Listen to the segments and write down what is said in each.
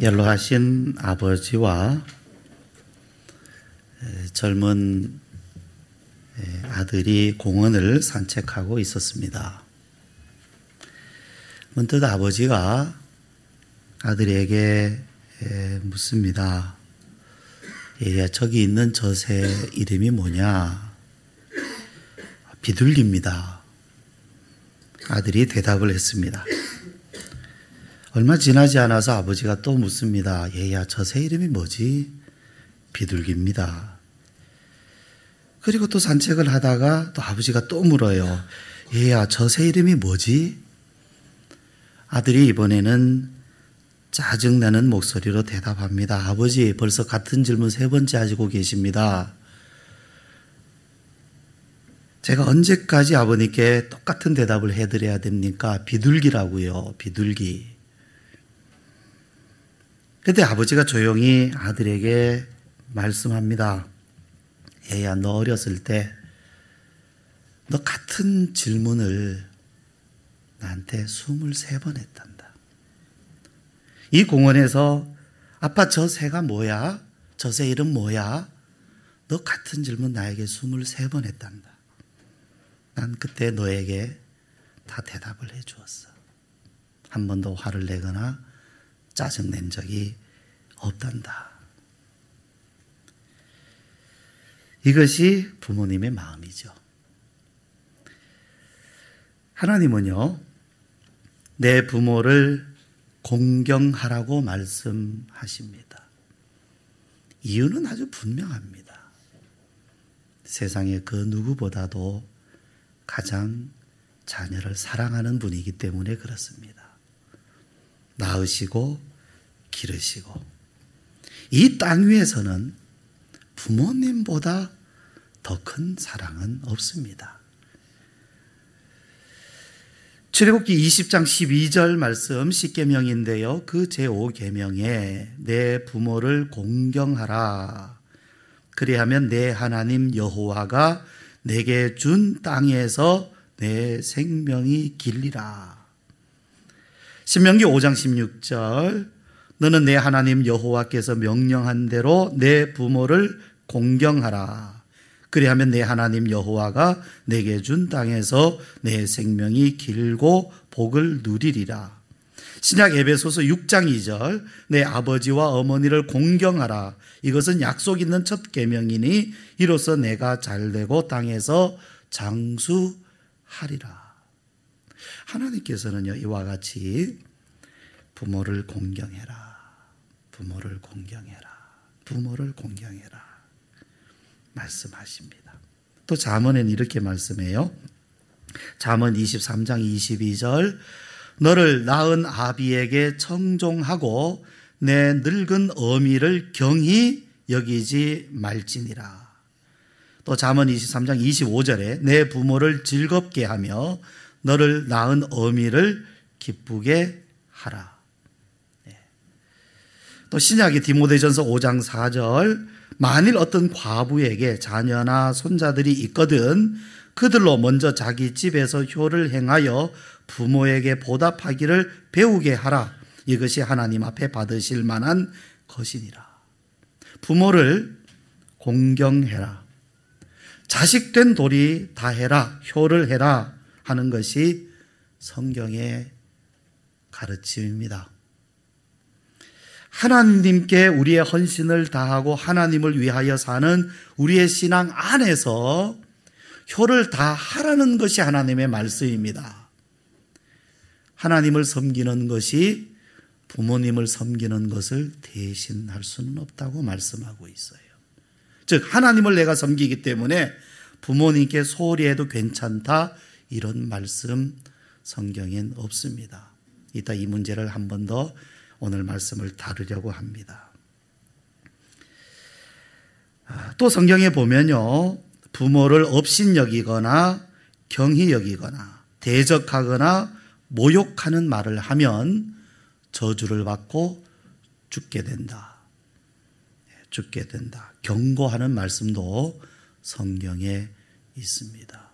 연로하신 아버지와 젊은 아들이 공원을 산책하고 있었습니다. 문득 아버지가 아들에게 묻습니다. 얘야, 저기 있는 저 새 이름이 뭐냐? 비둘기입니다. 아들이 대답을 했습니다. 얼마 지나지 않아서 아버지가 또 묻습니다. 얘야, 저 새 이름이 뭐지? 비둘기입니다. 그리고 또 산책을 하다가 또 아버지가 또 물어요. 얘야, 저 새 이름이 뭐지? 아들이 이번에는 짜증나는 목소리로 대답합니다. 아버지, 벌써 같은 질문 세 번째 하시고 계십니다. 제가 언제까지 아버님께 똑같은 대답을 해드려야 됩니까? 비둘기라고요. 비둘기. 그때 아버지가 조용히 아들에게 말씀합니다. 얘야, 너 어렸을 때 너 같은 질문을 나한테 23번 했단다. 이 공원에서 아빠, 저 새가 뭐야? 저 새 이름 뭐야? 너 같은 질문 나에게 23번 했단다. 난 그때 너에게 다 대답을 해 주었어. 한 번도 화를 내거나 짜증낸 적이 없단다. 이것이 부모님의 마음이죠. 하나님은요, 내 부모를 공경하라고 말씀하십니다. 이유는 아주 분명합니다. 세상의 그 누구보다도 가장 자녀를 사랑하는 분이기 때문에 그렇습니다. 낳으시고 기르시고 이 땅 위에서는 부모님보다 더 큰 사랑은 없습니다. 출애굽기 20장 12절 말씀 십계명인데요. 그 제5계명에 내 부모를 공경하라. 그리하면 내 하나님 여호와가 내게 준 땅에서 내 생명이 길리라. 신명기 5장 16절 너는 내 하나님 여호와께서 명령한 대로 내 부모를 공경하라. 그리하면 내 하나님 여호와가 내게 준 땅에서 내 생명이 길고 복을 누리리라. 신약 에베소서 6장 2절 내 아버지와 어머니를 공경하라. 이것은 약속 있는 첫 계명이니 이로써 내가 잘되고 땅에서 장수하리라. 하나님께서는요, 이와 같이 부모를 공경해라. 부모를 공경해라. 부모를 공경해라. 말씀하십니다. 또 잠언에는 이렇게 말씀해요. 잠언 23장 22절 너를 낳은 아비에게 청종하고 내 늙은 어미를 경히 여기지 말지니라. 또 잠언 23장 25절에 내 부모를 즐겁게 하며 너를 낳은 어미를 기쁘게 하라. 또 신약의 디모데전서 5장 4절 만일 어떤 과부에게 자녀나 손자들이 있거든 그들로 먼저 자기 집에서 효를 행하여 부모에게 보답하기를 배우게 하라. 이것이 하나님 앞에 받으실 만한 것이니라. 부모를 공경해라. 자식된 도리 다 해라. 효를 해라 하는 것이 성경의 가르침입니다. 하나님께 우리의 헌신을 다하고 하나님을 위하여 사는 우리의 신앙 안에서 효를 다하라는 것이 하나님의 말씀입니다. 하나님을 섬기는 것이 부모님을 섬기는 것을 대신할 수는 없다고 말씀하고 있어요. 즉 하나님을 내가 섬기기 때문에 부모님께 소홀히 해도 괜찮다, 이런 말씀 성경엔 없습니다. 이따 이 문제를 한 번 더 오늘 말씀을 다루려고 합니다. 또 성경에 보면요, 부모를 업신여기거나 경히 여기거나 대적하거나 모욕하는 말을 하면 저주를 받고 죽게 된다. 죽게 된다. 경고하는 말씀도 성경에 있습니다.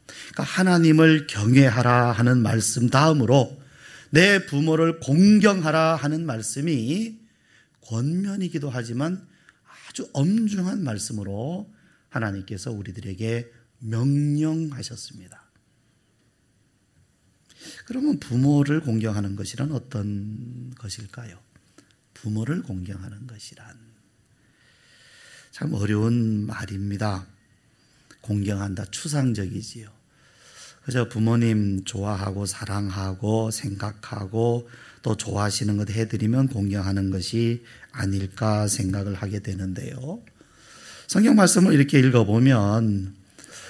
그러니까 하나님을 경외하라 하는 말씀 다음으로 내 부모를 공경하라 하는 말씀이 권면이기도 하지만 아주 엄중한 말씀으로 하나님께서 우리들에게 명령하셨습니다. 그러면 부모를 공경하는 것이란 어떤 것일까요? 부모를 공경하는 것이란 참 어려운 말입니다. 공경한다, 추상적이지요. 그저 부모님 좋아하고 사랑하고 생각하고 또 좋아하시는 것 해드리면 공경하는 것이 아닐까 생각을 하게 되는데요. 성경 말씀을 이렇게 읽어보면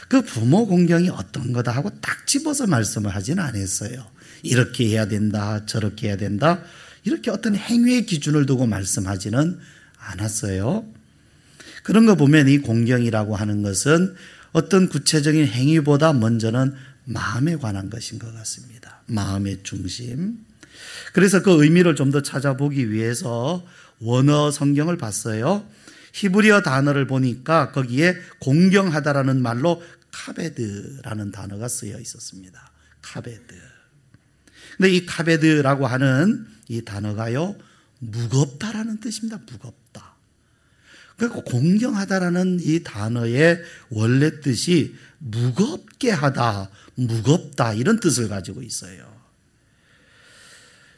그 부모 공경이 어떤 거다 하고 딱 집어서 말씀을 하지는 않았어요. 이렇게 해야 된다, 저렇게 해야 된다, 이렇게 어떤 행위의 기준을 두고 말씀하지는 않았어요. 그런 거 보면 이 공경이라고 하는 것은 어떤 구체적인 행위보다 먼저는 마음에 관한 것인 것 같습니다. 마음의 중심. 그래서 그 의미를 좀 더 찾아보기 위해서 원어 성경을 봤어요. 히브리어 단어를 보니까 거기에 공경하다라는 말로 카베드라는 단어가 쓰여 있었습니다. 카베드. 근데 이 카베드라고 하는 이 단어가요, 무겁다라는 뜻입니다. 무겁다. 그리고 공경하다라는 이 단어의 원래 뜻이 무겁게 하다, 무겁다 이런 뜻을 가지고 있어요.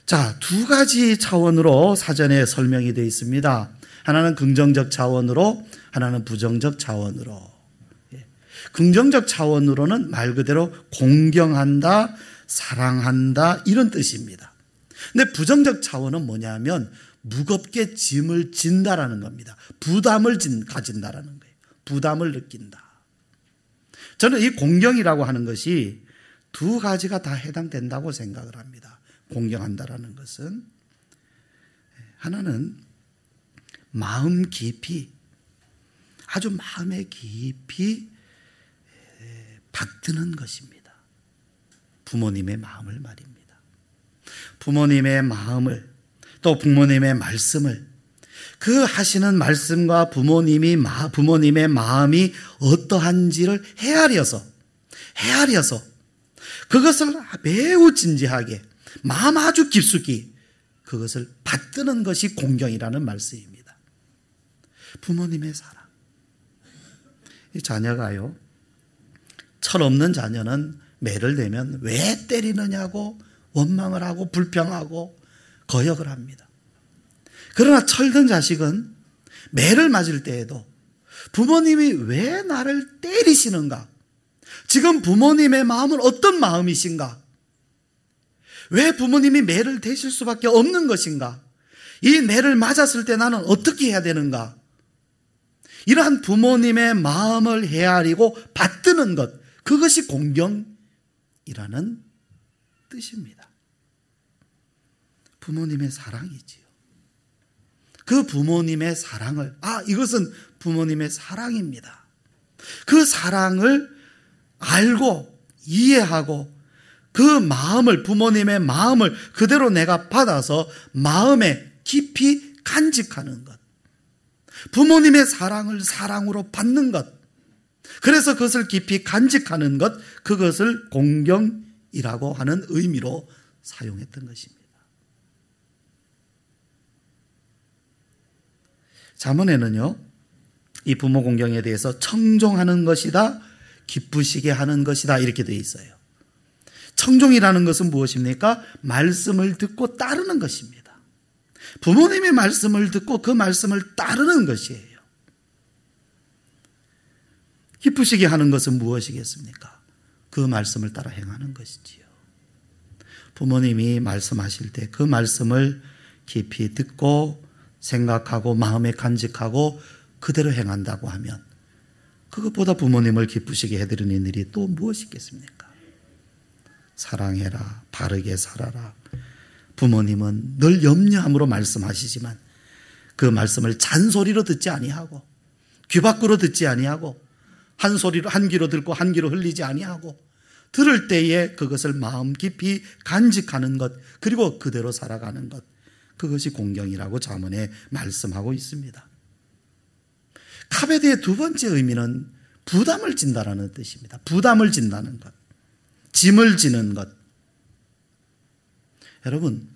자, 두 가지 차원으로 사전에 설명이 되어 있습니다. 하나는 긍정적 차원으로, 하나는 부정적 차원으로. 긍정적 차원으로는 말 그대로 공경한다, 사랑한다 이런 뜻입니다. 근데 부정적 차원은 뭐냐면 무겁게 짐을 진다라는 겁니다. 부담을 가진다라는 거예요. 부담을 느낀다. 저는 이 공경이라고 하는 것이 두 가지가 다 해당된다고 생각을 합니다. 공경한다라는 것은 하나는 마음 깊이, 아주 마음에 깊이 받드는 것입니다. 부모님의 마음을 말입니다. 부모님의 마음을, 또 부모님의 말씀을, 그 하시는 말씀과 부모님의 마음이 어떠한지를 헤아려서 그것을 매우 진지하게, 마음 아주 깊숙이 그것을 받드는 것이 공경이라는 말씀입니다. 부모님의 사랑. 이 자녀가요, 철없는 자녀는 매를 대면 왜 때리느냐고 원망을 하고 불평하고 거역을 합니다. 그러나 철든 자식은 매를 맞을 때에도 부모님이 왜 나를 때리시는가? 지금 부모님의 마음은 어떤 마음이신가? 왜 부모님이 매를 대실 수밖에 없는 것인가? 이 매를 맞았을 때 나는 어떻게 해야 되는가? 이러한 부모님의 마음을 헤아리고 받드는 것, 그것이 공경이라는 뜻입니다. 부모님의 사랑이지요. 그 부모님의 사랑을, 이것은 부모님의 사랑입니다. 그 사랑을 알고 이해하고 그 마음을, 부모님의 마음을 그대로 내가 받아서 마음에 깊이 간직하는 것. 부모님의 사랑을 사랑으로 받는 것. 그래서 그것을 깊이 간직하는 것, 그것을 공경이라고 하는 의미로 사용했던 것입니다. 잠언에는요, 이 부모 공경에 대해서 청종하는 것이다, 기쁘시게 하는 것이다 이렇게 되어 있어요. 청종이라는 것은 무엇입니까? 말씀을 듣고 따르는 것입니다. 부모님의 말씀을 듣고 그 말씀을 따르는 것이에요. 기쁘시게 하는 것은 무엇이겠습니까? 그 말씀을 따라 행하는 것이지요. 부모님이 말씀하실 때 그 말씀을 깊이 듣고 생각하고 마음에 간직하고 그대로 행한다고 하면 그것보다 부모님을 기쁘시게 해드리는 일이 또 무엇이겠습니까? 사랑해라, 바르게 살아라. 부모님은 늘 염려함으로 말씀하시지만 그 말씀을 잔소리로 듣지 아니하고 귀 밖으로 듣지 아니하고 한 귀로 듣고 한 귀로 흘리지 아니하고 들을 때에 그것을 마음 깊이 간직하는 것, 그리고 그대로 살아가는 것, 그것이 공경이라고 잠언에 말씀하고 있습니다. 카베드의 두 번째 의미는 부담을 진다라는 뜻입니다. 부담을 진다는 것, 짐을 지는 것. 여러분,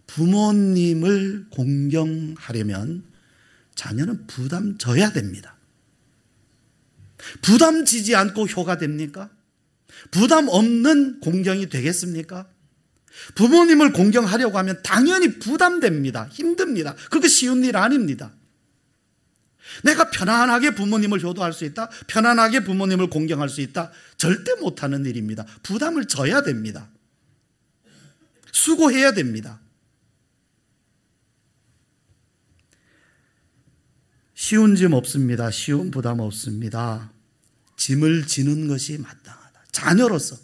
부모님을 공경하려면 자녀는 부담 져야 됩니다. 부담 지지 않고 효가 됩니까? 부담 없는 공경이 되겠습니까? 부모님을 공경하려고 하면 당연히 부담됩니다. 힘듭니다. 그게 쉬운 일 아닙니다. 내가 편안하게 부모님을 효도할 수 있다, 편안하게 부모님을 공경할 수 있다, 절대 못하는 일입니다. 부담을 져야 됩니다. 수고해야 됩니다. 쉬운 짐 없습니다. 쉬운 부담 없습니다. 짐을 지는 것이 마땅하다. 자녀로서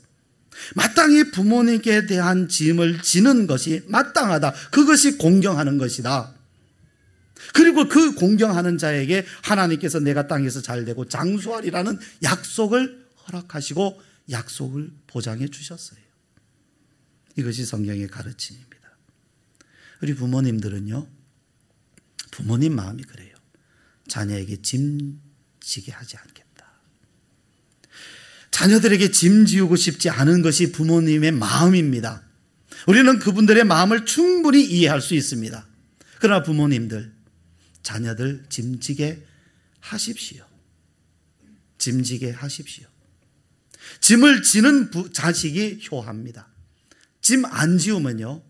마땅히 부모님께 대한 짐을 지는 것이 마땅하다. 그것이 공경하는 것이다. 그리고 그 공경하는 자에게 하나님께서 내가 땅에서 잘되고 장수하리라는 약속을 허락하시고 약속을 보장해 주셨어요. 이것이 성경의 가르침입니다. 우리 부모님들은요, 부모님 마음이 그래요. 자녀에게 짐지게 하지 않겠다. 자녀들에게 짐 지우고 싶지 않은 것이 부모님의 마음입니다. 우리는 그분들의 마음을 충분히 이해할 수 있습니다. 그러나 부모님들, 자녀들 짐지게 하십시오. 짐지게 하십시오. 짐을 지는 자식이 효합니다. 짐 안 지우면요,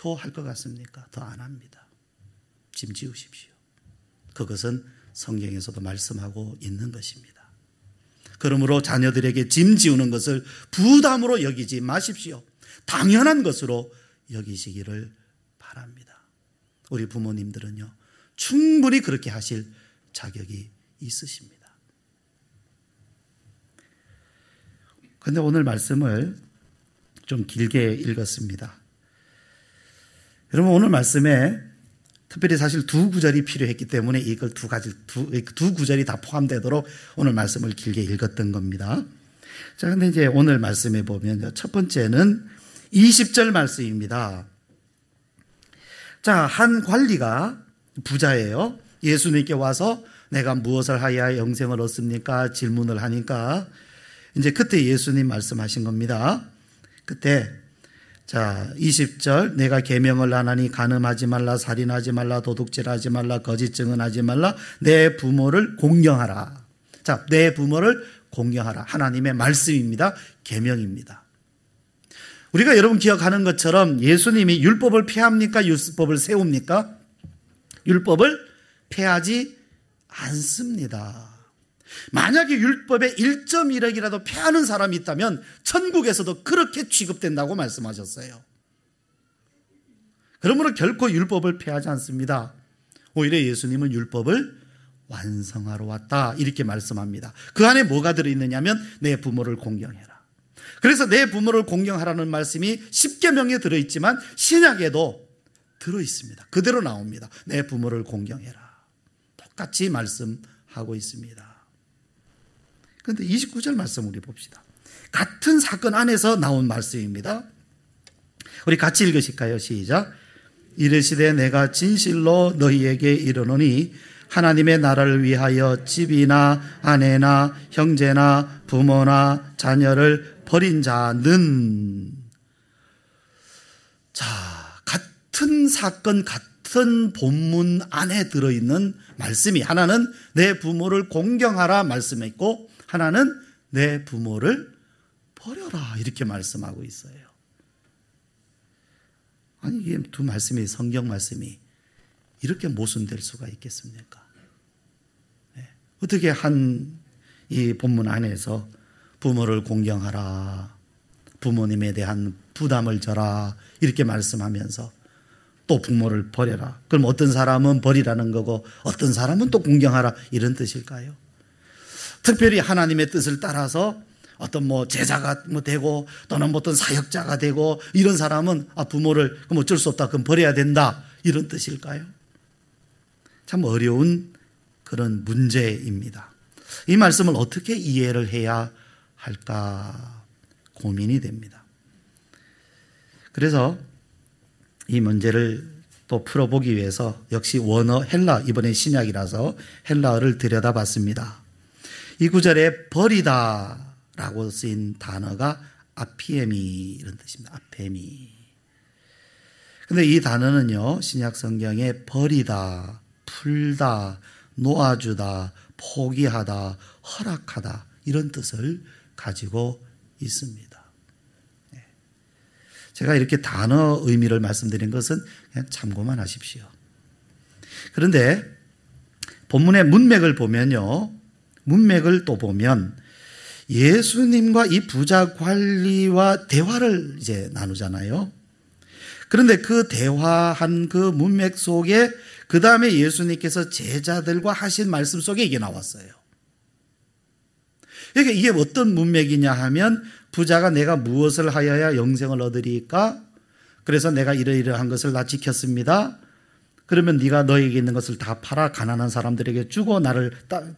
효할 것 같습니까? 더 안 합니다. 짐 지우십시오. 그것은 성경에서도 말씀하고 있는 것입니다. 그러므로 자녀들에게 짐 지우는 것을 부담으로 여기지 마십시오. 당연한 것으로 여기시기를 바랍니다. 우리 부모님들은요, 충분히 그렇게 하실 자격이 있으십니다. 그런데 오늘 말씀을 좀 길게 읽었습니다. 여러분, 오늘 말씀에 특별히 사실 두 구절이 필요했기 때문에 이걸 두 구절이 다 포함되도록 오늘 말씀을 길게 읽었던 겁니다. 자, 근데 이제 오늘 말씀에 보면 첫 번째는 20절 말씀입니다. 자, 한 관리가 부자예요. 예수님께 와서 내가 무엇을 하여야 영생을 얻습니까? 질문을 하니까 이제 그때 예수님 말씀하신 겁니다. 그때 자, 20절 내가 계명을 안 하니 간음하지 말라, 살인하지 말라, 도둑질하지 말라, 거짓 증언하지 말라, 내 부모를 공경하라. 자, 내 부모를 공경하라. 하나님의 말씀입니다. 계명입니다. 우리가 여러분 기억하는 것처럼 예수님이 율법을 폐합니까? 율법을 세웁니까? 율법을 폐하지 않습니다. 만약에 율법의 1.1억이라도 폐하는 사람이 있다면 천국에서도 그렇게 취급된다고 말씀하셨어요. 그러므로 결코 율법을 폐하지 않습니다. 오히려 예수님은 율법을 완성하러 왔다, 이렇게 말씀합니다. 그 안에 뭐가 들어있느냐면 내 부모를 공경해라. 그래서 내 부모를 공경하라는 말씀이 십계명에 들어있지만 신약에도 들어있습니다. 그대로 나옵니다. 내 부모를 공경해라. 똑같이 말씀하고 있습니다. 그런데 29절 말씀 우리 봅시다. 같은 사건 안에서 나온 말씀입니다. 우리 같이 읽으실까요? 시작. 이르시되 내가 진실로 너희에게 이르노니 하나님의 나라를 위하여 집이나 아내나 형제나 부모나 자녀를 버린 자는, 자, 같은 사건 같은 본문 안에 들어있는 말씀이, 하나는 내 부모를 공경하라 말씀이 있고 하나는 내 부모를 버려라 이렇게 말씀하고 있어요. 아니, 이게 두 말씀이, 성경 말씀이 이렇게 모순될 수가 있겠습니까? 네. 어떻게 이 본문 안에서 부모를 공경하라, 부모님에 대한 부담을 져라 이렇게 말씀하면서 또 부모를 버려라, 그럼 어떤 사람은 버리라는 거고 어떤 사람은 또 공경하라 이런 뜻일까요? 특별히 하나님의 뜻을 따라서 어떤 제자가 되고 또는 어떤 사역자가 되고 이런 사람은 부모를 그럼 어쩔 수 없다, 그럼 버려야 된다 이런 뜻일까요? 참 어려운 그런 문제입니다. 이 말씀을 어떻게 이해를 해야 할까 고민이 됩니다. 그래서 이 문제를 또 풀어보기 위해서 역시 원어 헬라, 이번에 신약이라서 헬라어를 들여다봤습니다. 이 구절에 버리다라고 쓰인 단어가 아피에미 이런 뜻입니다. 아페미. 근데 이 단어는요, 신약 성경에 버리다, 풀다, 놓아주다, 포기하다, 허락하다 이런 뜻을 가지고 있습니다. 제가 이렇게 단어 의미를 말씀드린 것은 그냥 참고만 하십시오. 그런데 본문의 문맥을 보면요, 문맥을 또 보면 예수님과 이 부자 관리와 대화를 이제 나누잖아요. 그런데 그 대화한 그 문맥 속에 그 다음에 예수님께서 제자들과 하신 말씀 속에 이게 나왔어요. 그러니까 이게 어떤 문맥이냐 하면 부자가 내가 무엇을 하여야 영생을 얻으리까? 그래서 내가 이러이러한 것을 나 지켰습니다. 그러면 네가 너에게 있는 것을 다 팔아 가난한 사람들에게 주고 나를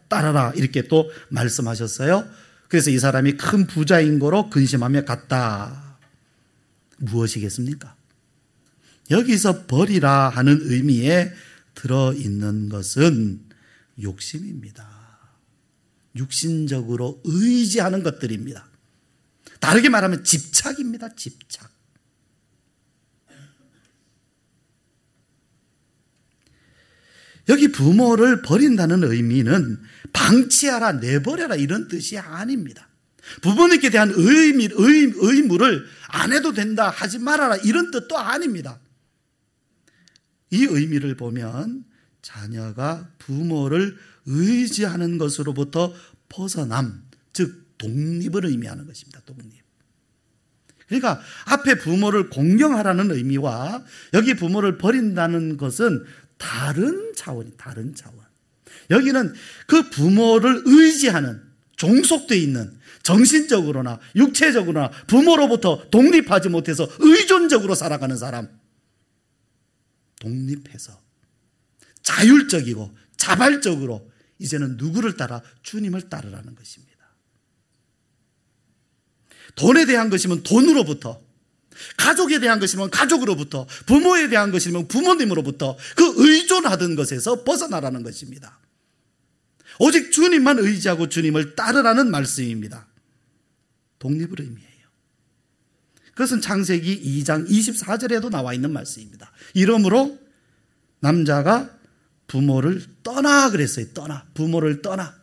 따라라 이렇게 또 말씀하셨어요. 그래서 이 사람이 큰 부자인 거로 근심하며 갔다. 무엇이겠습니까? 여기서 버리라 하는 의미에 들어있는 것은 욕심입니다. 육신적으로 의지하는 것들입니다. 다르게 말하면 집착입니다. 집착. 여기 부모를 버린다는 의미는 방치하라, 내버려라 이런 뜻이 아닙니다. 부모님께 대한 의무를 안 해도 된다, 하지 말아라 이런 뜻도 아닙니다. 이 의미를 보면 자녀가 부모를 의지하는 것으로부터 벗어남, 즉 독립을 의미하는 것입니다. 독립. 그러니까 앞에 부모를 공경하라는 의미와 여기 부모를 버린다는 것은 다른 차원. 여기는 그 부모를 의지하는, 종속되어 있는, 정신적으로나 육체적으로나 부모로부터 독립하지 못해서 의존적으로 살아가는 사람. 독립해서 자율적이고 자발적으로 이제는 누구를 따라? 주님을 따르라는 것입니다. 돈에 대한 것이면 돈으로부터, 가족에 대한 것이면 가족으로부터, 부모에 대한 것이면 부모님으로부터 그 의존하던 것에서 벗어나라는 것입니다. 오직 주님만 의지하고 주님을 따르라는 말씀입니다. 독립을 의미해요. 그것은 창세기 2장 24절에도 나와 있는 말씀입니다. 이러므로 남자가 부모를 떠나 그랬어요. 떠나. 부모를 떠나.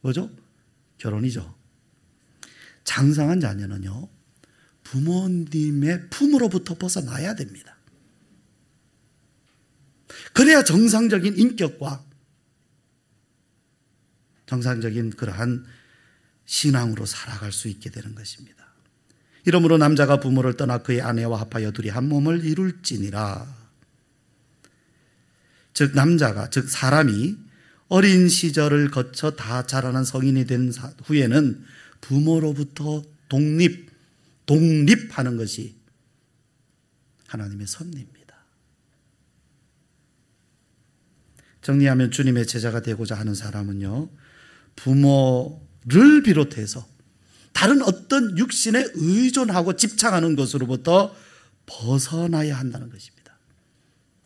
뭐죠? 결혼이죠. 장성한 자녀는요, 부모님의 품으로부터 벗어나야 됩니다. 그래야 정상적인 인격과 정상적인 그러한 신앙으로 살아갈 수 있게 되는 것입니다. 이러므로 남자가 부모를 떠나 그의 아내와 합하여 둘이 한 몸을 이룰지니라. 즉 남자가, 즉 사람이 어린 시절을 거쳐 다 자라난 성인이 된 후에는 부모로부터 독립하는 것이 하나님의 섭리입니다. 정리하면 주님의 제자가 되고자 하는 사람은요, 부모를 비롯해서 다른 어떤 육신에 의존하고 집착하는 것으로부터 벗어나야 한다는 것입니다.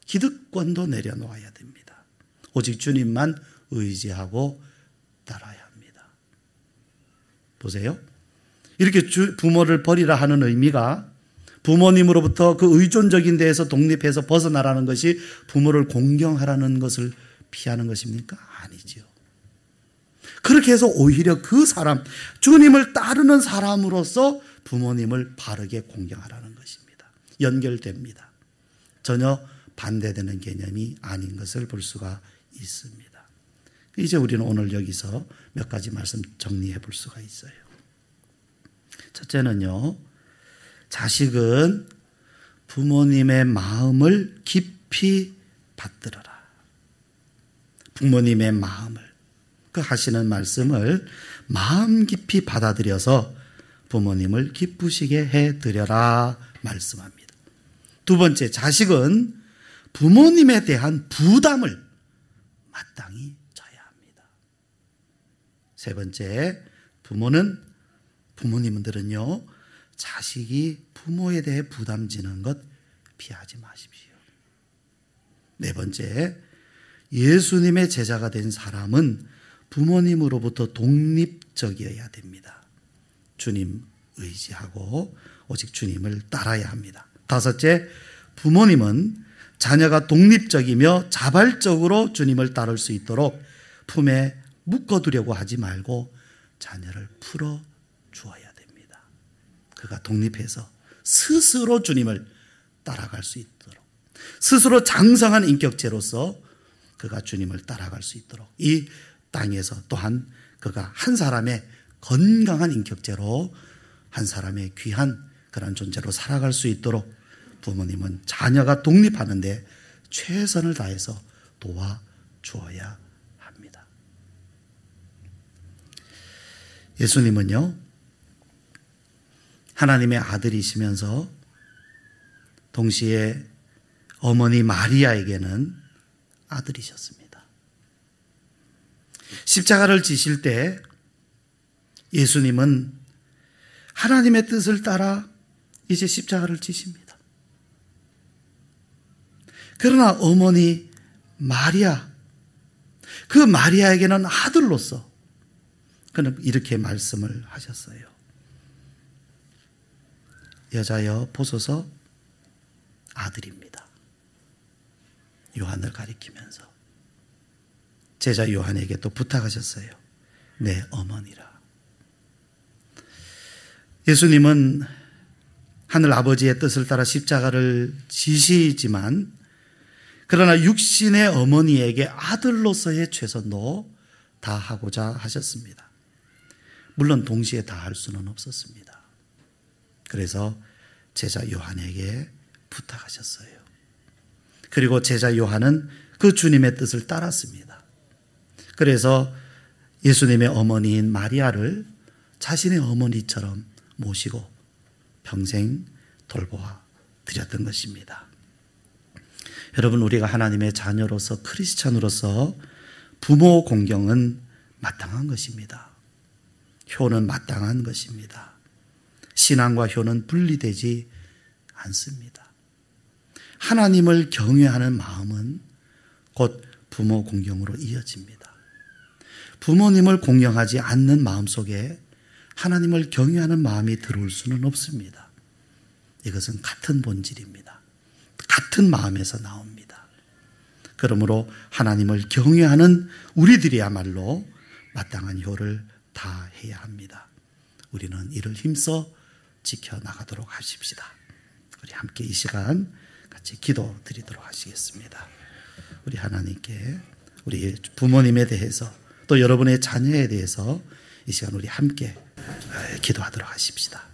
기득권도 내려놓아야 됩니다. 오직 주님만 의지하고 따라야 합니다. 보세요. 이렇게 부모를 버리라 하는 의미가 부모님으로부터 그 의존적인 데에서 독립해서 벗어나라는 것이 부모를 공경하라는 것을 피하는 것입니까? 아니지요. 그렇게 해서 오히려 그 사람, 주님을 따르는 사람으로서 부모님을 바르게 공경하라는 것입니다. 연결됩니다. 전혀 반대되는 개념이 아닌 것을 볼 수가 있습니다. 이제 우리는 오늘 여기서 몇 가지 말씀 정리해 볼 수가 있어요. 첫째는요, 자식은 부모님의 마음을 깊이 받들어라. 부모님의 마음을, 그 하시는 말씀을 마음 깊이 받아들여서 부모님을 기쁘시게 해드려라 말씀합니다. 두 번째, 자식은 부모님에 대한 부담을 마땅히 져야 합니다. 세 번째, 부모님들은요, 자식이 부모에 대해 부담지는 것 피하지 마십시오. 네 번째, 예수님의 제자가 된 사람은 부모님으로부터 독립적이어야 됩니다. 주님 의지하고 오직 주님을 따라야 합니다. 다섯째, 부모님은 자녀가 독립적이며 자발적으로 주님을 따를 수 있도록 품에 묶어두려고 하지 말고 자녀를 풀어주어야 됩니다. 그가 독립해서 스스로 주님을 따라갈 수 있도록, 스스로 장성한 인격체로서 그가 주님을 따라갈 수 있도록, 이 땅에서 또한 그가 한 사람의 건강한 인격체로 한 사람의 귀한 그런 존재로 살아갈 수 있도록 부모님은 자녀가 독립하는데 최선을 다해서 도와주어야 합니다. 예수님은요, 하나님의 아들이시면서 동시에 어머니 마리아에게는 아들이셨습니다. 십자가를 지실 때 예수님은 하나님의 뜻을 따라 이제 십자가를 지십니다. 그러나 어머니 마리아, 그 마리아에게는 아들로서 그는 이렇게 말씀을 하셨어요. 여자여 보소서 아들입니다. 요한을 가리키면서 제자 요한에게 또 부탁하셨어요. 내 어머니라. 예수님은 하늘 아버지의 뜻을 따라 십자가를 지시지만 그러나 육신의 어머니에게 아들로서의 최선도 다하고자 하셨습니다. 물론 동시에 다할 수는 없었습니다. 그래서 제자 요한에게 부탁하셨어요. 그리고 제자 요한은 그 주님의 뜻을 따랐습니다. 그래서 예수님의 어머니인 마리아를 자신의 어머니처럼 모시고 평생 돌보아 드렸던 것입니다. 여러분, 우리가 하나님의 자녀로서 크리스찬으로서 부모 공경은 마땅한 것입니다. 효는 마땅한 것입니다. 신앙과 효는 분리되지 않습니다. 하나님을 경외하는 마음은 곧 부모 공경으로 이어집니다. 부모님을 공경하지 않는 마음 속에 하나님을 경외하는 마음이 들어올 수는 없습니다. 이것은 같은 본질입니다. 같은 마음에서 나옵니다. 그러므로 하나님을 경외하는 우리들이야말로 마땅한 효를 다해야 합니다. 우리는 이를 힘써 지켜나가도록 하십시다. 우리 함께 이 시간 같이 기도 드리도록 하시겠습니다. 우리 하나님께 우리 부모님에 대해서 또 여러분의 자녀에 대해서 이 시간 우리 함께 기도하도록 하십시다.